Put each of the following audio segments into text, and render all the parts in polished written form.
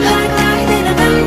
Like light in a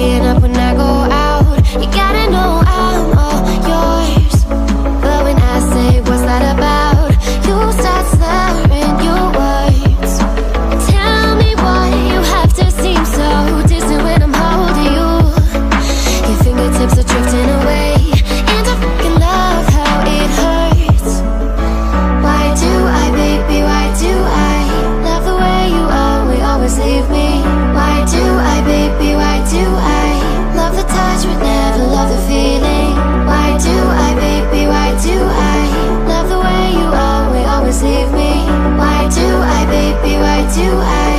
staying up when I go out. You gotta know I'm all yours. But when I say what's that about, you start slurring your words. Tell me why you have to seem so distant when I'm holding you. Your fingertips are drifting away, and I fucking love how it hurts. Why do I, baby, why do I love the way you always leave me? Why do I, baby, why do I love the touch but never love the feeling? Why do I, baby, why do I love the way you always leave me? Why do I, baby, why do I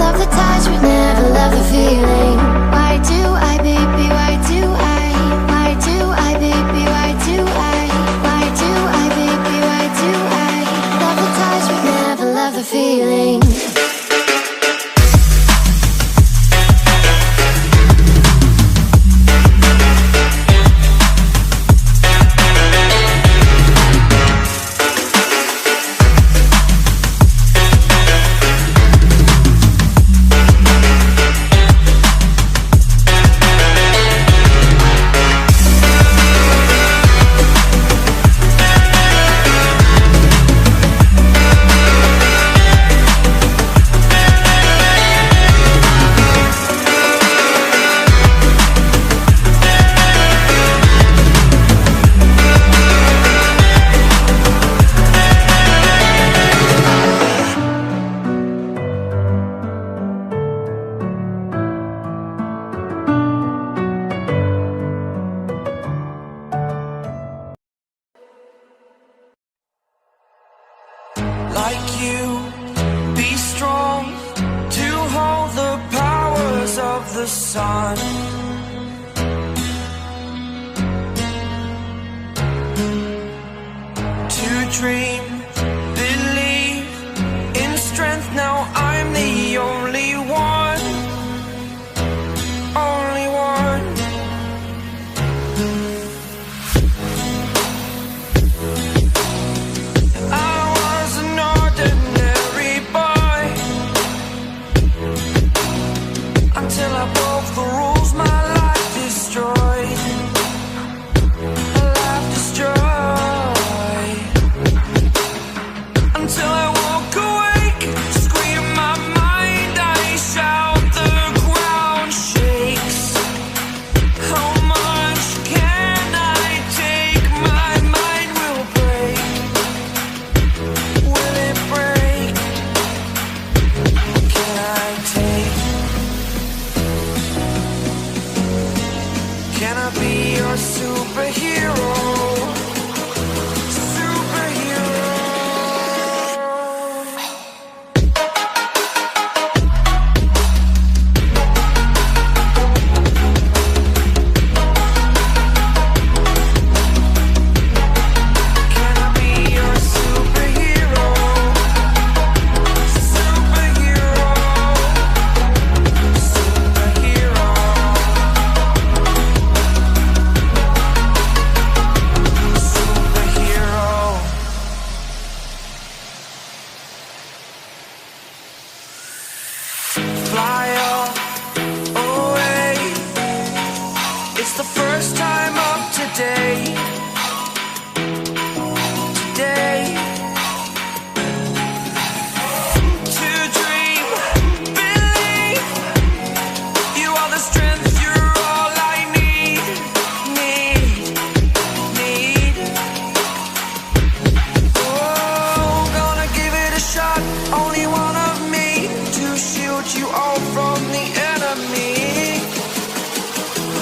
love the touch but never love the feeling? Why do I, baby, why do I? Why do I, baby, why do I? Why do I, baby, why do I love the touch but never love the feeling? Like you, be strong to hold the powers of the sun. To dream, believe in strength. Now I'm the only one, only one. Until I broke the rules, my life destroyed. Life destroyed. Until I walk awake, scream my mind, I shout, the ground shakes. How much can I take? My mind will break. Will it break? Can I take? Can I be your superhero? Superhero. Can I be your superhero? Superhero. Superhero. Fly away. It's the first time of today. Today. To dream, believe. You are the strength, you're all I need. Need. Oh, gonna give it a shot. Only one of me to shield you all from the enemy.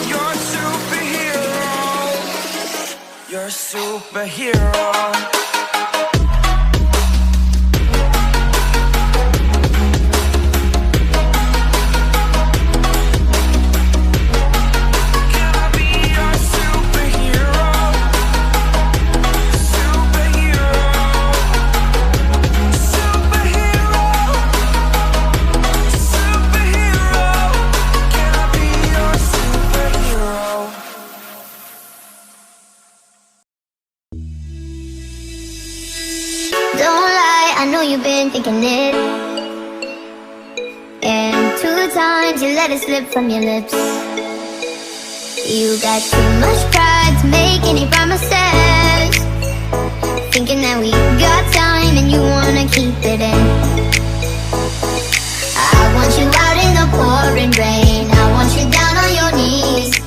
You're a superhero. You're a superhero. Can I be your superhero? Superhero. Superhero. Superhero. Can I be your superhero? Don't lie, I know you've been thinking it. And 2 times you let it slip from your lips. You got too much pride to make any promises, thinking that we got time and you wanna keep it in. I want you out in the pouring rain, I want you down on your knees,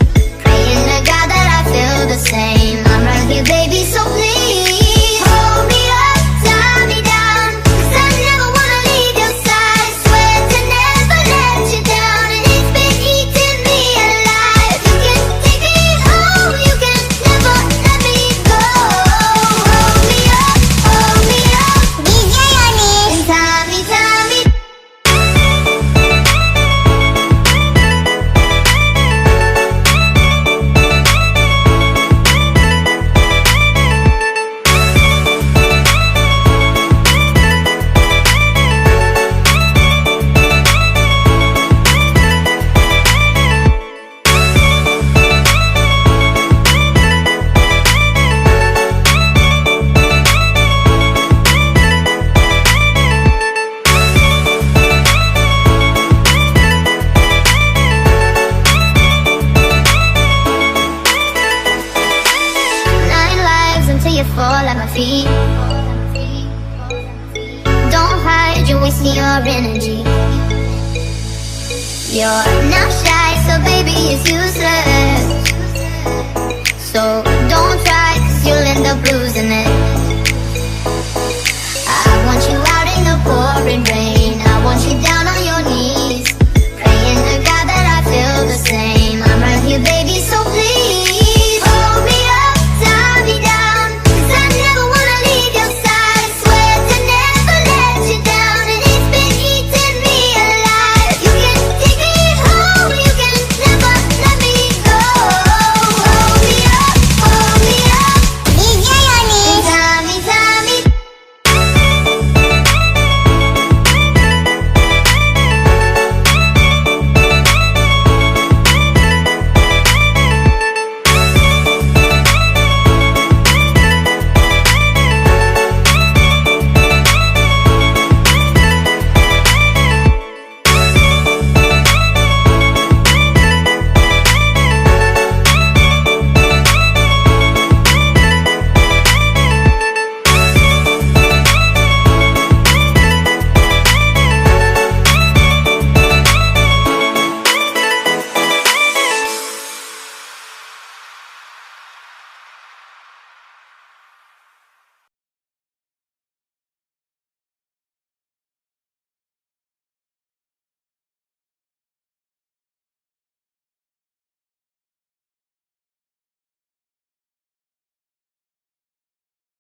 praying to God that I feel the same. I'm right here, baby, so please hold me up, tie me down, 'cause I never wanna leave your side. Swear to never let you down, and it's been eating me alive. You can take me home, you can never let me go. Hold me up, DJ Oni, and tie me, tie me. Fall at my feet. Don't hide, you're wasting your energy. You're not shy, so baby, it's useless.